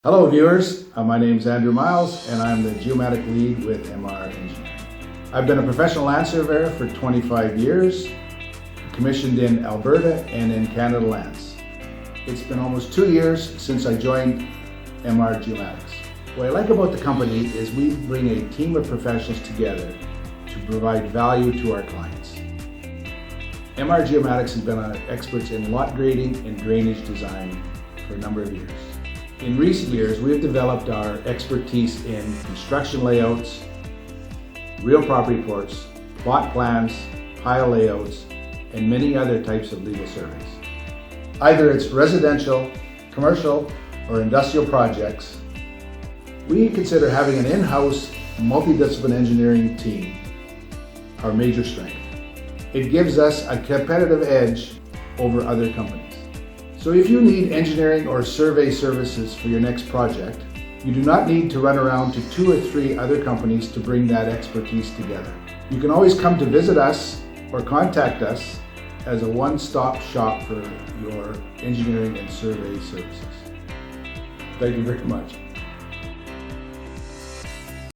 Hello viewers, my name is Andrew Miles and I'm the Geomatic lead with MR Engineering. I've been a professional land surveyor for 25 years, commissioned in Alberta and in Canada lands. It's been almost 2 years since I joined MR Geomatics. What I like about the company is we bring a team of professionals together to provide value to our clients. MR Geomatics has been experts in lot grading and drainage design for a number of years. In recent years, we have developed our expertise in construction layouts, real property reports, plot plans, pile layouts, and many other types of legal surveys. Either it's residential, commercial, or industrial projects, we consider having an in-house multidisciplinary engineering team our major strength. It gives us a competitive edge over other companies. So if you need engineering or survey services for your next project, you do not need to run around to 2 or 3 other companies to bring that expertise together. You can always come to visit us or contact us as a one-stop shop for your engineering and survey services. Thank you very much.